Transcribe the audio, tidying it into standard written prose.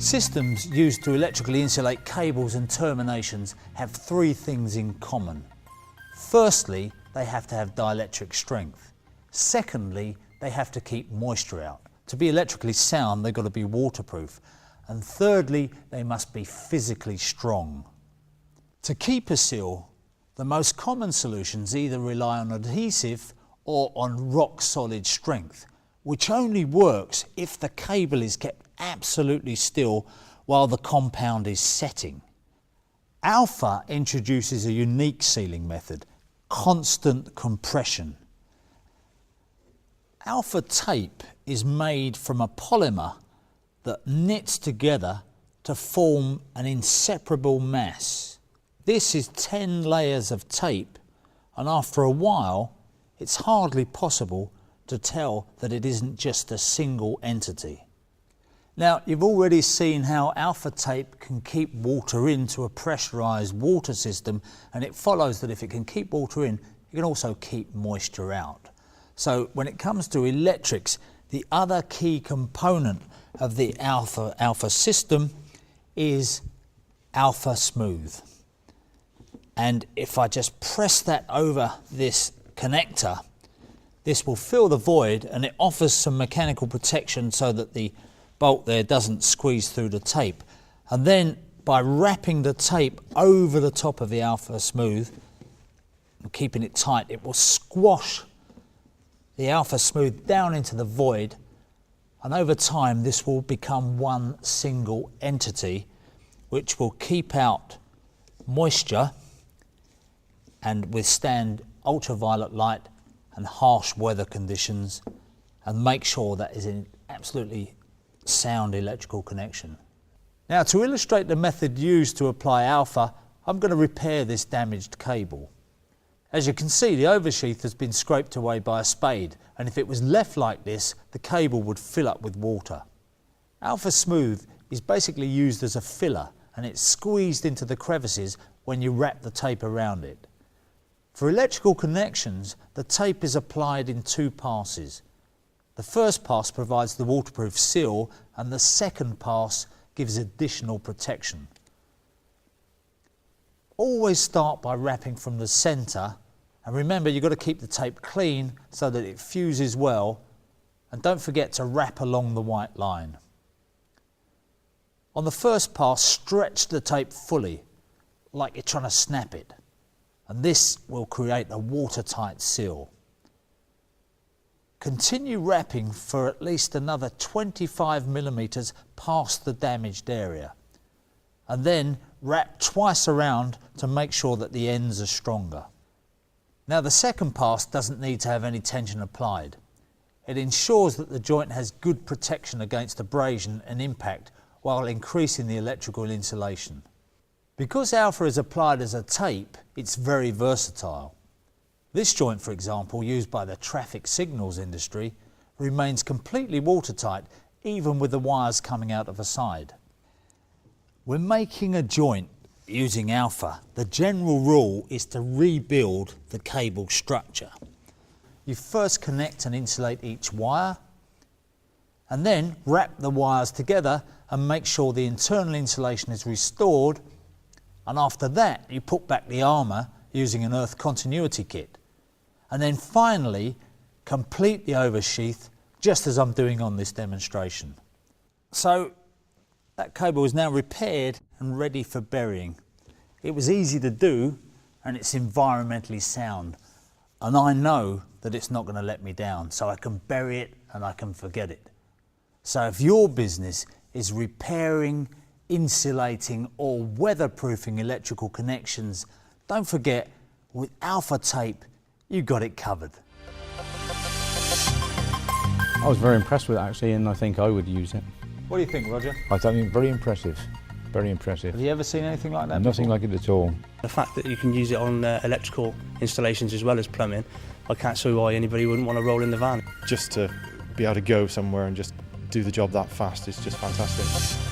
Systems used to electrically insulate cables and terminations have three things in common. Firstly, they have to have dielectric strength. Secondly, they have to keep moisture out. To be electrically sound, they've got to be waterproof. And thirdly, they must be physically strong. To keep a seal, the most common solutions either rely on adhesive or on rock-solid strength, which only works if the cable is kept absolutely still while the compound is setting. Alpha introduces a unique sealing method, constant compression. Alpha tape is made from a polymer that knits together to form an inseparable mass. This is 10 layers of tape, and after a while it's hardly possible to tell that it isn't just a single entity. Now, you've already seen how alpha tape can keep water into a pressurised water system, and it follows that if it can keep water in, it can also keep moisture out. So when it comes to electrics, the other key component of the alpha system is alpha smooth. And if I just press that over this connector, this will fill the void, and it offers some mechanical protection so that the bolt there doesn't squeeze through the tape. And then by wrapping the tape over the top of the alpha smooth and keeping it tight, it will squash the alpha smooth down into the void, and over time this will become one single entity which will keep out moisture and withstand ultraviolet light and harsh weather conditions, and make sure that is an absolutely sound electrical connection. Now, to illustrate the method used to apply alpha, I'm going to repair this damaged cable. As you can see, the oversheath has been scraped away by a spade, and if it was left like this, the cable would fill up with water. Alpha Smooth is basically used as a filler, and it's squeezed into the crevices when you wrap the tape around it. For electrical connections, the tape is applied in two passes. The first pass provides the waterproof seal, and the second pass gives additional protection. Always start by wrapping from the centre, and remember you've got to keep the tape clean so that it fuses well, and don't forget to wrap along the white line. On the first pass, stretch the tape fully, like you're trying to snap it, and this will create a watertight seal. Continue wrapping for at least another 25 millimetres past the damaged area, and then wrap twice around to make sure that the ends are stronger. Now, the second pass doesn't need to have any tension applied. It ensures that the joint has good protection against abrasion and impact while increasing the electrical insulation. Because alpha is applied as a tape, it's very versatile. This joint, for example, used by the traffic signals industry, remains completely watertight even with the wires coming out of the side. When making a joint using alpha, the general rule is to rebuild the cable structure. You first connect and insulate each wire, and then wrap the wires together and make sure the internal insulation is restored, and after that you put back the armour using an earth continuity kit, and then finally complete the oversheath just as I'm doing on this demonstration. So that cable is now repaired and ready for burying. It was easy to do, and it's environmentally sound, and I know that it's not going to let me down, so I can bury it and I can forget it. So if your business is repairing, insulating or weatherproofing electrical connections, don't forget, with alpha tape you got it covered. I was very impressed with it actually, and I think I would use it. What do you think, Roger? I think very impressive, very impressive. Have you ever seen anything like that Nothing before? like it at all. The fact that you can use it on electrical installations as well as plumbing, I can't see why anybody wouldn't want to roll in the van. Just to be able to go somewhere and just do the job that fast is just fantastic.